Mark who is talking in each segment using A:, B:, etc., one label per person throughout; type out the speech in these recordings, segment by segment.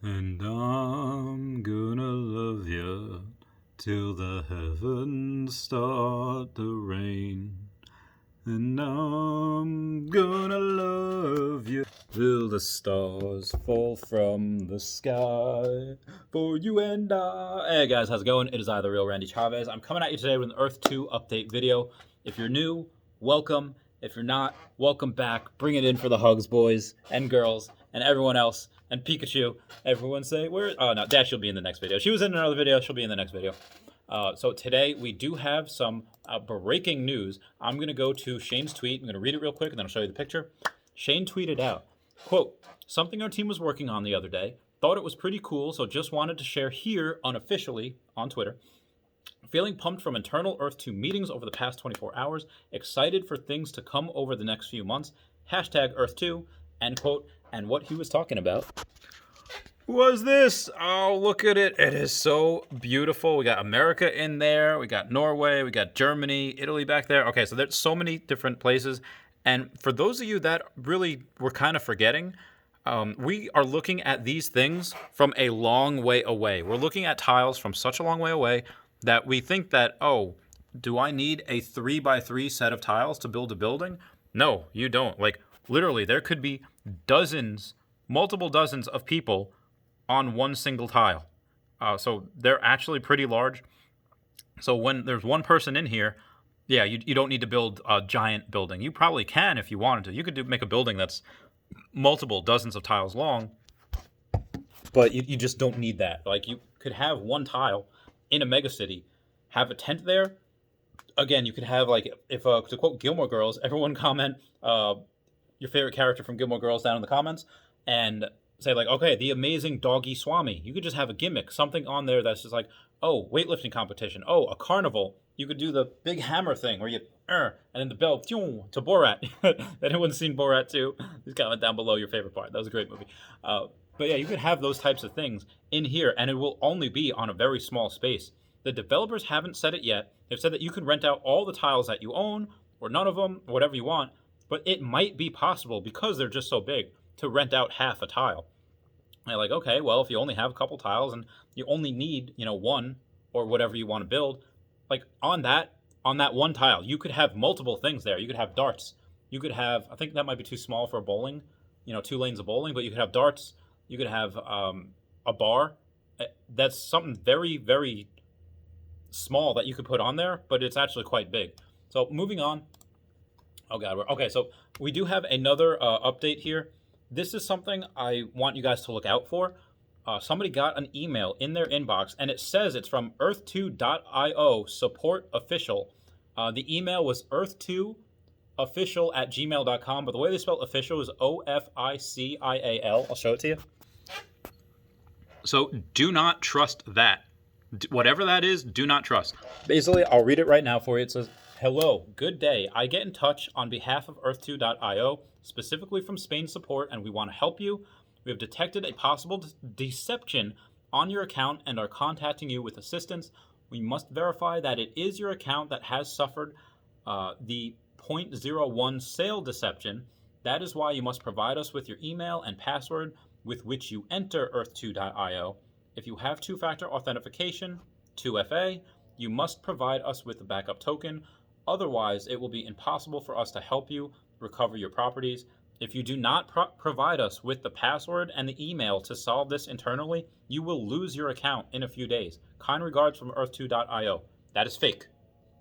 A: And I'm gonna love you till the heavens start to rain. And I'm gonna love you till the stars fall from the sky for you and I. Hey guys, how's it going? It is I, the real Randy Chavez. I'm coming at you today with an Earth 2 update video. If you're new, welcome. If you're not, welcome back. Bring it in for the hugs, boys and girls, and everyone else, and Pikachu. Everyone say, where? Oh, no, Dash will be in the next video. She was in another video, she'll be in the next video. So today we do have some breaking news. I'm going to go to Shane's tweet. I'm going to read it real quick and then I'll show you the picture. Shane tweeted out, quote, "Something our team was working on the other day. Thought it was pretty cool, so just wanted to share here unofficially on Twitter. Feeling pumped from internal Earth 2 meetings over the past 24 hours. Excited for things to come over the next few months. Hashtag Earth 2, end quote." And what he was talking about was this. Oh, look at it. It is so beautiful. We got America in there. We got Norway. We got Germany, Italy back there. Okay, so there's so many different places. And for those of you that really were kind of forgetting, we are looking at these things from a long way away. We're looking at tiles from such a long way away that we think that, oh, do I need a 3x3 set of tiles to build a building? No, you don't. Like, literally, there could be dozens, multiple dozens of people on one single tile. So they're actually pretty large. So when there's one person in here, yeah, you don't need to build a giant building. You probably can if you wanted to. You could make a building that's multiple dozens of tiles long, but you just don't need that. Like, you could have one tile in a megacity, have a tent there. Again, you could have, like, if to quote Gilmore Girls, everyone comment your favorite character from Gilmore Girls down in the comments, and say, like, okay, the amazing doggy Swami. You could just have a gimmick, something on there that's just like, oh, weightlifting competition, oh, a carnival. You could do the big hammer thing where you, and then the bell, to Borat. Anyone's seen Borat too? Just comment down below your favorite part. That was a great movie. But yeah, you could have those types of things in here, and it will only be on a very small space. The developers haven't said it yet. They've said that you can rent out all the tiles that you own, or none of them, whatever you want, but it might be possible, because they're just so big, to rent out half a tile. And you're like, okay, well, if you only have a couple tiles and you only need, one or whatever you want to build, like on that one tile, you could have multiple things there. You could have darts. You could have, I think that might be too small for a bowling, 2 lanes of bowling, but you could have darts. You could have a bar. That's something very, very small that you could put on there, but it's actually quite big. So moving on. Oh God, okay. So we do have another update here. This is something I want you guys to look out for. Somebody got an email in their inbox, and it says it's from earth2.io support official. The email was earth2official@gmail.com, but the way they spell official is OFICIAL. I'll show it to you. So do not trust that. Whatever that is, do not trust. Basically, I'll read it right now for you. It says, "Hello, good day. I get in touch on behalf of earth2.io, specifically from Spain support, and we want to help you. We have detected a possible deception on your account and are contacting you with assistance. We must verify that it is your account that has suffered the .01 sale deception. That is why you must provide us with your email and password with which you enter earth2.io. If you have two-factor authentication, 2FA, you must provide us with the backup token. Otherwise, it will be impossible for us to help you recover your properties. If you do not provide us with the password and the email to solve this internally, you will lose your account in a few days. Kind regards from earth2.io." That is fake.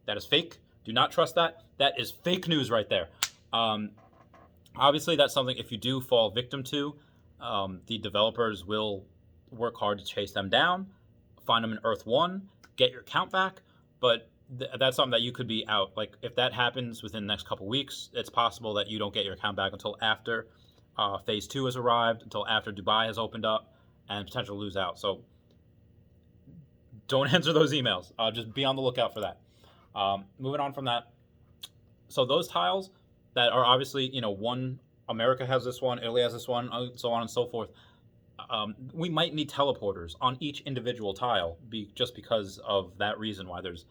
A: That is fake. Do not trust that. That is fake news right there. Obviously, that's something, if you do fall victim to, the developers will work hard to chase them down, find them in Earth 1, get your account back, but that's something that you could be out. Like, if that happens within the next couple weeks, it's possible that you don't get your account back until after Phase 2 has arrived, until after Dubai has opened up, and potentially lose out. So don't answer those emails. Just be on the lookout for that. Moving on from that, so those tiles that are obviously, one, America has this one, Italy has this one, so on and so forth. We might need teleporters on each individual tile, just because of that reason why there's,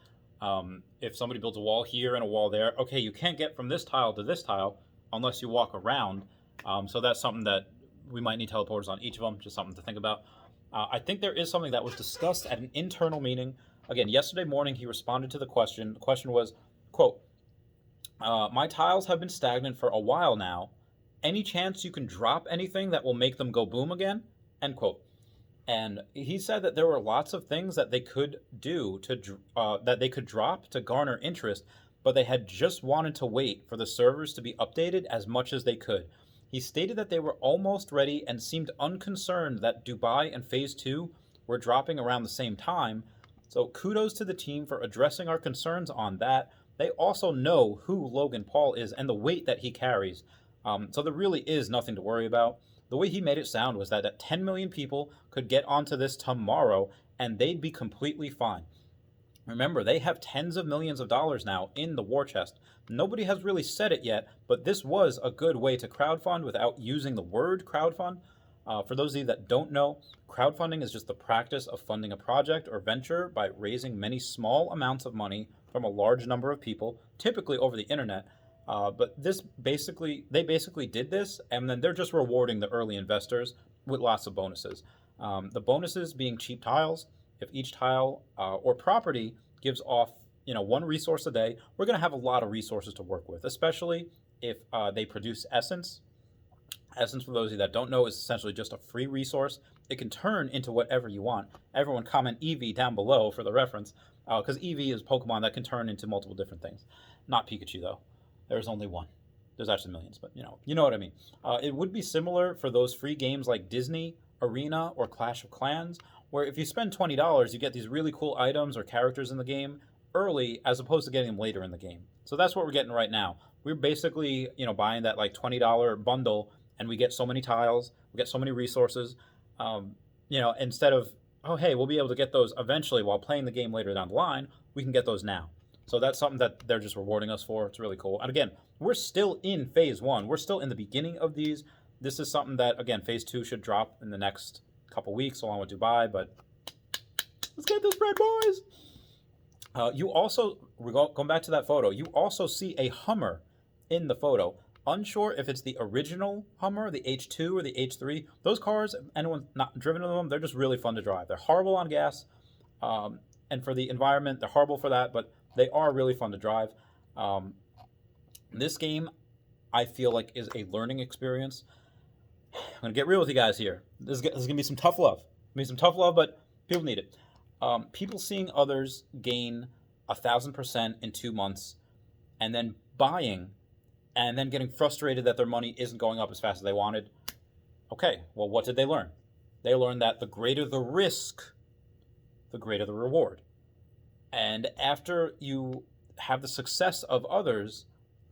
A: if somebody builds a wall here and a wall there, okay, you can't get from this tile to this tile unless you walk around. So that's something that
B: we might need teleporters on each of them, just something to think about. I think there is something that was discussed at an internal meeting. Again, yesterday morning he responded to the question. The question was, quote, my tiles have been stagnant for a while now. Any chance you can drop anything that will make them go boom again? End quote. And he said that there were lots of things that they could do that they could drop to garner interest, but they had just wanted to wait for the servers to be updated as much as they could. He stated that they were almost ready and seemed unconcerned that Dubai and Phase 2 were dropping around the same time. So kudos to the team for addressing our concerns on that. They also know who Logan Paul is and the weight that he carries. So there really is nothing to worry about. The way he made it sound was that 10 million people could get onto this tomorrow and they'd be completely fine. Remember, they have tens of millions of dollars now in the war chest. Nobody has really said it yet, but this was a good way to crowdfund without using the word crowdfund. For those of you that don't know, crowdfunding is just the practice of funding a project or venture by raising many small amounts of money from a large number of people, typically over the internet. But they basically did this, and then they're just rewarding the early investors with lots of bonuses. The bonuses being cheap tiles. If each tile or property gives off, one resource a day, we're going to have a lot of resources to work with, especially if they produce essence. Essence, for those of you that don't know, is essentially just a free resource. It can turn into whatever you want. Everyone comment Eevee down below for the reference, because Eevee is Pokemon that can turn into multiple different things. Not Pikachu, though. There's only one. There's actually millions, but you know what I mean. It would be similar for those free games like Disney, Arena, or Clash of Clans, where if you spend $20, you get these really cool items or characters in the game early as opposed to getting them later in the game. So that's what we're getting right now. We're basically, buying that like $20 bundle and we get so many tiles, we get so many resources, instead of, oh, hey, we'll be able to get those eventually while playing the game later down the line, we can get those now. So that's something that they're just rewarding us for. It's really cool. And again, we're still in Phase 1. We're still in the beginning of these. This is something that, again, Phase 2 should drop in the next couple weeks along with Dubai, but let's get this bread, boys. You also, going back to that photo, you also see a Hummer in the photo. Unsure if it's the original Hummer, the H2 or the H3. Those cars, anyone not driven in them, they're just really fun to drive. They're horrible on gas, and for the environment, they're horrible for that, but they are really fun to drive. This game, I feel like, is a learning experience. I'm going to get real with you guys here. This is going to be some tough love. But people need it. People seeing others gain 1,000% in 2 months and then buying and then getting frustrated that their money isn't going up as fast as they wanted. Okay, well, what did they learn? They learned that the greater the risk, the greater the reward. And after you have the success of others,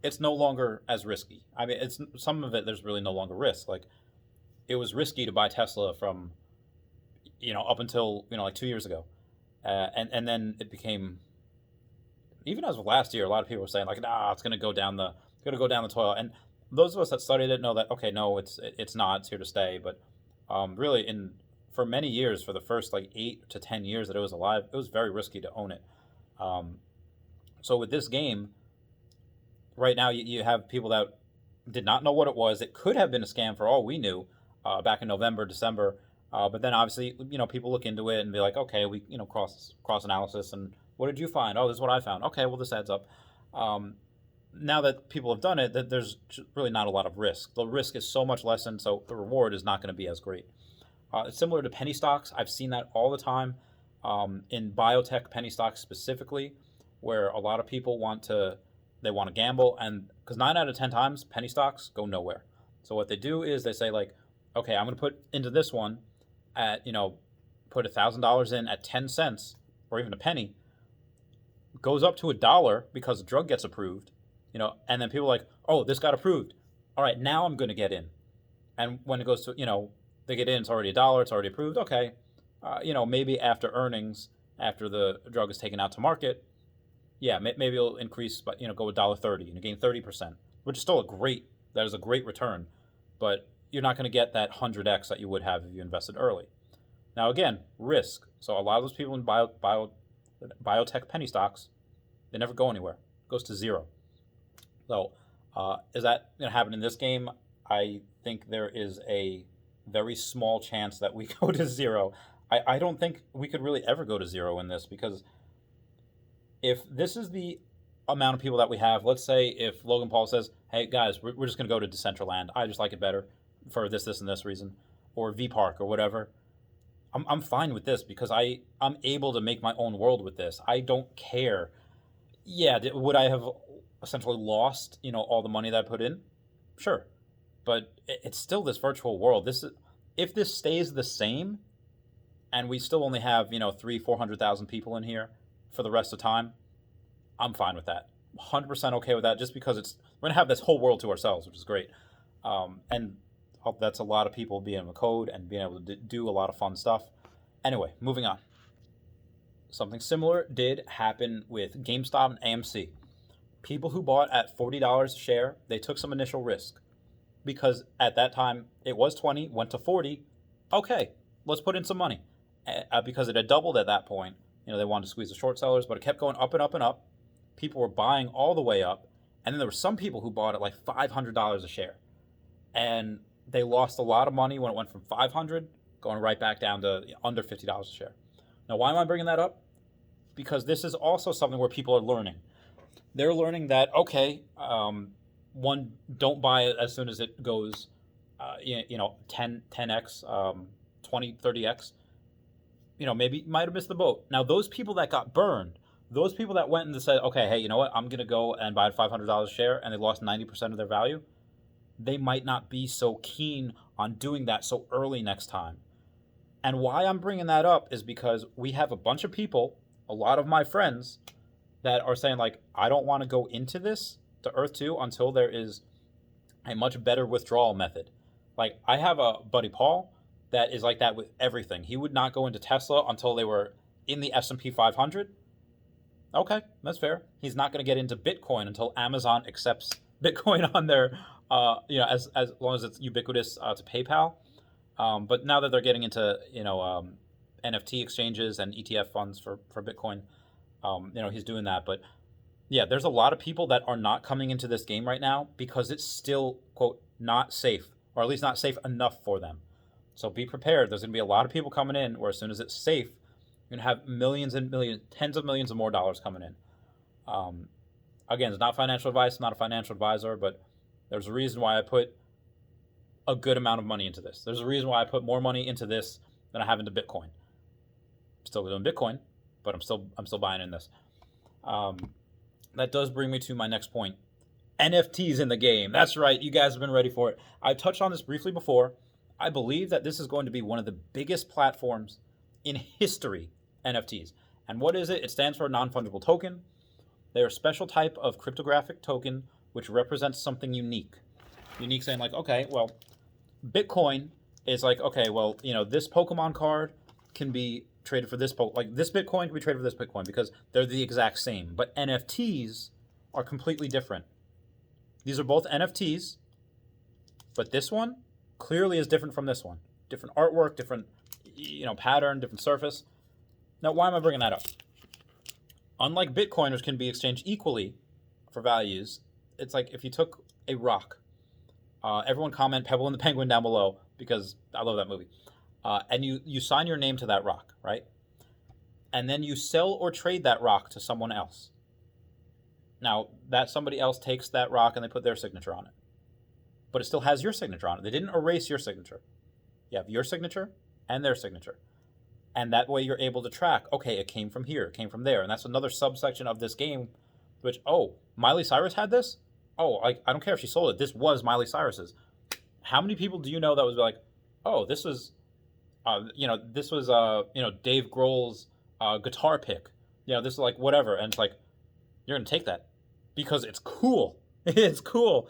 B: it's no longer as risky. I mean, it's some of it, there's really no longer risk. Like, it was risky to buy Tesla from, up until, like 2 years ago. And then it became, even as of last year, a lot of people were saying, like, nah, it's going to go down the toilet. And those of us that studied it know that, okay, no, it's not. It's here to stay. But really, for many years, for the first like 8 to 10 years that it was alive, it was very risky to own it. So with this game, right now you have people that did not know what it was. It could have been a scam for all we knew back in November, December. But then obviously, people look into it and be like, okay, we, cross analysis. And what did you find? Oh, this is what I found. Okay, well, this adds up. Now that people have done it, that there's really not a lot of risk. The risk is so much lessened, so the reward is not going to be as great. It's similar to penny stocks. I've seen that all the time in biotech penny stocks specifically, where a lot of people want to gamble, and because 9 out of 10 times penny stocks go nowhere. So what they do is they say, like, okay, I'm going to put into this one at, put $1,000 in at 10 cents or even a penny, goes up to $1 because the drug gets approved, and then people are like, oh, this got approved. All right, now I'm going to get in. And when it goes to, they get in, it's already $1, it's already approved. Okay, maybe after earnings, after the drug is taken out to market, yeah, maybe it'll increase, but, go $1.30 and gain 30%, which is still that is a great return, but you're not going to get that 100x that you would have if you invested early. Now, again, risk. So a lot of those people in biotech penny stocks, they never go anywhere. It goes to zero. So is that going to happen in this game? I think there is a very small chance that we go to zero. I don't think we could really ever go to zero in this, because if this is the amount of people that we have, let's say if Logan Paul says, hey guys, we're just going to go to Decentraland, I just like it better for this, and this reason, or V Park or whatever, I'm fine with this, because I'm able to make my own world with this. I don't care. Yeah, would I have essentially lost, all the money that I put in? Sure. But it's still this virtual world. If this stays the same, and we still only have, 300,000-400,000 people in here for the rest of the time, I'm fine with that. 100% okay with that, just because we're going to have this whole world to ourselves, which is great. And that's a lot of people being able to code and being able to do a lot of fun stuff. Anyway, moving on. Something similar did happen with GameStop and AMC. People who bought at $40 a share, they took some initial risk, because at that time it was 20, went to 40. Okay, let's put in some money, because it had doubled at that point. They wanted to squeeze the short sellers, but it kept going up and up and up. People were buying all the way up, and then there were some people who bought at like $500 a share, and they lost a lot of money when it went from 500 going right back down to under $50 a share. Now, why am I bringing that up? Because this is also something where people are learning. They're learning that, okay, one, don't buy it as soon as it goes, 10x, 20, 30x. Maybe you might have missed the boat. Now, those people that got burned, those people that went and said, okay, hey, you know what, I'm going to go and buy at $500 a share, and they lost 90% of their value, they might not be so keen on doing that so early next time. And why I'm bringing that up is because we have a bunch of people, a lot of my friends, that are saying, like, I don't want to go into this, to Earth 2, until there is a much better withdrawal method. Like, I have a buddy, Paul, that is like that with everything. He would not go into Tesla until they were in the S&P 500. Okay, that's fair. He's not going to get into Bitcoin until Amazon accepts Bitcoin on their, as long as it's ubiquitous to PayPal. But now that they're getting into, NFT exchanges and ETF funds for Bitcoin, he's doing that. But yeah, there's a lot of people that are not coming into this game right now because it's still, quote, not safe, or at least not safe enough for them. So be prepared. There's going to be a lot of people coming in where as soon as it's safe, you're going to have millions and millions, tens of millions of more dollars coming in. Again, it's not financial advice. I'm not a financial advisor, but there's a reason why I put a good amount of money into this. There's a reason why I put more money into this than I have into Bitcoin. I'm still doing Bitcoin, but I'm still buying in this. That does bring me to my next point. NFTs in the game. That's right. You guys have been ready for it. I touched on this briefly before. I believe that this is going to be one of the biggest platforms in history, NFTs. And what is it? It stands for a non-fungible token. They're a special type of cryptographic token which represents something unique. Unique saying like, okay, well, Bitcoin is like, okay, well, this Pokemon card can be traded for this, like this Bitcoin can be traded for this Bitcoin because they're the exact same. But NFTs are completely different. These are both NFTs, but this one clearly is different from this one. Different artwork, different, pattern, different surface. Now, why am I bringing that up? Unlike Bitcoin, which can be exchanged equally for values, it's like if you took a rock, everyone comment Pebble and the Penguin down below because I love that movie. And you sign your name to that rock, right? And then you sell or trade that rock to someone else. Now, that somebody else takes that rock and they put their signature on it. But it still has your signature on it. They didn't erase your signature. You have your signature and their signature. And that way you're able to track, okay, it came from here, it came from there. And that's another subsection of this game, which, Miley Cyrus had this? I don't care if she sold it. This was Miley Cyrus's. How many people do you know that was like, this was, Dave Grohl's guitar pick. This is like whatever. And it's like, you're going to take that because it's cool. It's cool.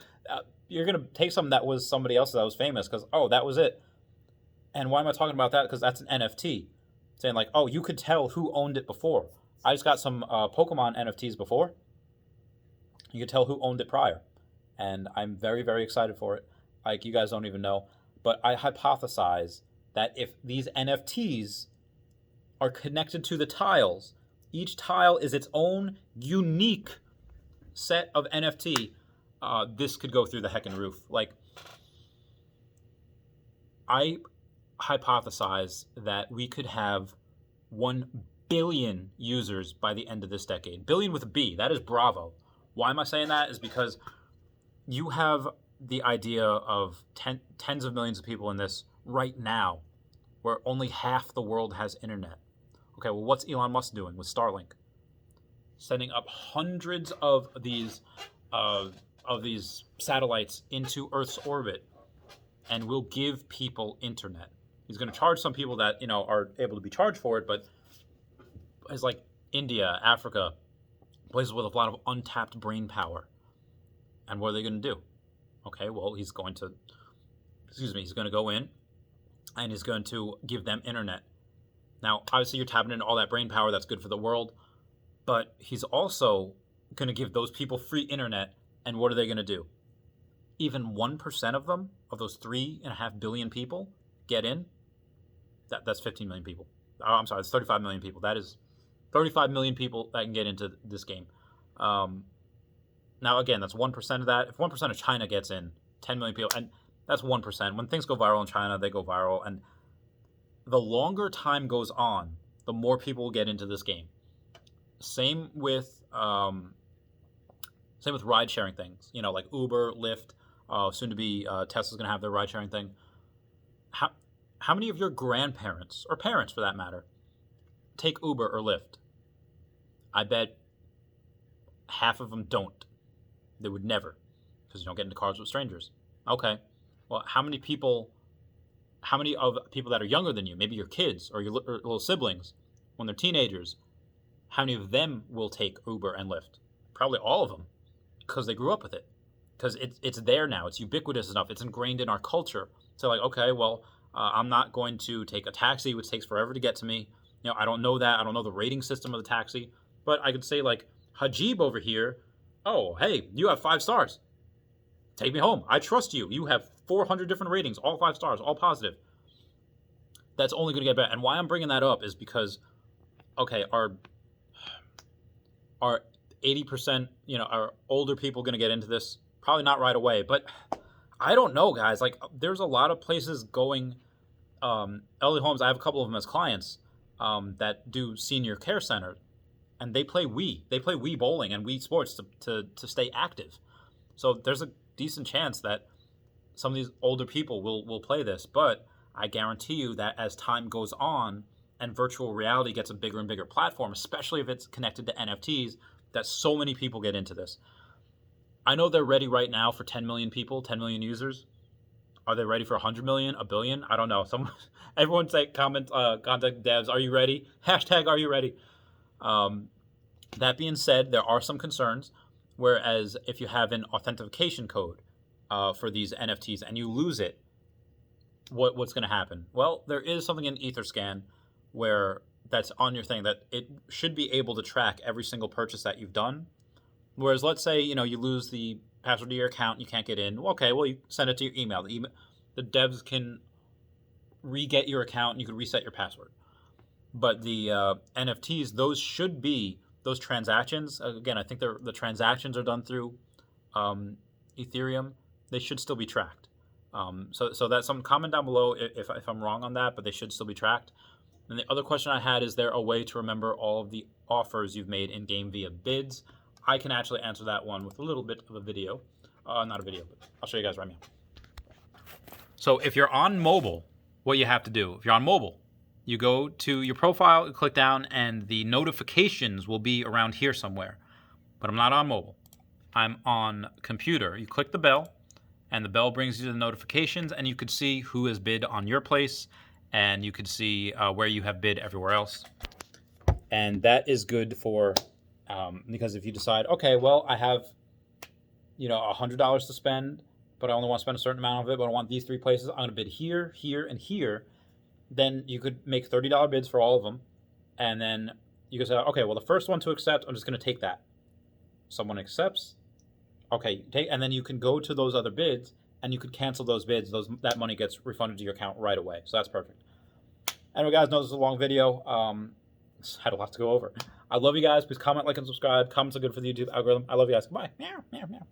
B: You're going to take something that was somebody else's that was famous because, that was it. And why am I talking about that? Because that's an NFT. Saying like, you could tell who owned it before. I just got some Pokemon NFTs before. You could tell who owned it prior. And I'm very, very excited for it. Like, you guys don't even know. But I hypothesize that if these NFTs are connected to the tiles, each tile is its own unique set of NFT, this could go through the heckin' roof. Like, I hypothesize that we could have 1 billion users by the end of this decade. Billion with a B. That is bravo. Why am I saying that? Is because you have the idea of tens of millions of people in this right now, where only half the world has internet. Okay, well, what's Elon Musk doing with Starlink? Sending up hundreds of these satellites into Earth's orbit, and will give people internet. He's going to charge some people that are able to be charged for it, but it's like India, Africa, places with a lot of untapped brain power. And what are they going to do? Okay, well, he's going to go in and he's going to give them internet. Now, obviously, you're tapping into all that brain power. That's good for the world. But he's also going to give those people free internet. And what are they going to do? Even 1% of them, of those 3.5 billion people, get in. That's 15 million people. Oh, I'm sorry, it's 35 million people. That is 35 million people that can get into this game. Now, again, that's 1% of that. If 1% of China gets in, 10 million people, and that's 1%. When things go viral in China, they go viral. And the longer time goes on, the more people will get into this game. Same with ride-sharing things. Like Uber, Lyft, soon to be Tesla's going to have their ride-sharing thing. How many of your grandparents, or parents for that matter, take Uber or Lyft? I bet half of them don't. They would never, because you don't get into cars with strangers. Okay, well, how many of people that are younger than you, maybe your kids or your little siblings, when they're teenagers, how many of them will take Uber and Lyft? Probably all of them, because they grew up with it. Because it's there now. It's ubiquitous enough. It's ingrained in our culture. So like, okay, well, I'm not going to take a taxi, which takes forever to get to me. I don't know that. I don't know the rating system of the taxi. But I could say, like, Hajib over here, oh, hey, you have 5 stars. Take me home. I trust you. You have 400 different ratings, all 5 stars, all positive. That's only going to get better. And why I'm bringing that up is because, okay, are 80%, are older people going to get into this? Probably not right away, but I don't know, guys. Like, there's a lot of places going. Elliott Homes, I have a couple of them as clients that do senior care centers, and they play Wii. They play Wii bowling and Wii sports to stay active. So there's a decent chance that some of these older people will play this. But I guarantee you that as time goes on and virtual reality gets a bigger and bigger platform, especially if it's connected to NFTs, that so many people get into this. I know they're ready right now for 10 million people, 10 million users. Are they ready for 100 million, a billion? I don't know. Everyone say, contact devs, are you ready? Hashtag, are you ready? That being said, there are some concerns. Whereas if you have an authentication code for these NFTs and you lose it, what's going to happen? Well, there is something in Etherscan where that's on your thing that it should be able to track every single purchase that you've done. Whereas let's say, you lose the password to your account, you can't get in. Okay, well, you send it to your email. The devs can re-get your account and you can reset your password. But the NFTs, those should be those transactions. Again, I think the transactions are done through Ethereum. They should still be tracked. So that's some comment down below if I'm wrong on that, but they should still be tracked. And the other question I had, is there a way to remember all of the offers you've made in-game via bids? I can actually answer that one with a little bit of a video. Not a video, but I'll show you guys right now. So if you're on mobile, what you have to do, if you're on mobile, you go to your profile, you click down, and the notifications will be around here somewhere. But I'm not on mobile. I'm on computer. You click the bell, and the bell brings you to the notifications, and you could see who has bid on your place, and you could see where you have bid everywhere else. And that is good for... because if you decide, okay, well, I have, $100 to spend, but I only want to spend a certain amount of it, but I want these 3 places, I'm going to bid here, here, and here, then you could make $30 bids for all of them, and then you could say, okay, well, the first one to accept, I'm just going to take that. Someone accepts, okay, and then you can go to those other bids, and you could cancel those bids. That money gets refunded to your account right away, so that's perfect. Anyway, guys, know this is a long video. Had a lot to go over. I love you guys. Please comment, like, and subscribe. Comments are good for the YouTube algorithm. I love you guys. Goodbye. Meow, meow, meow.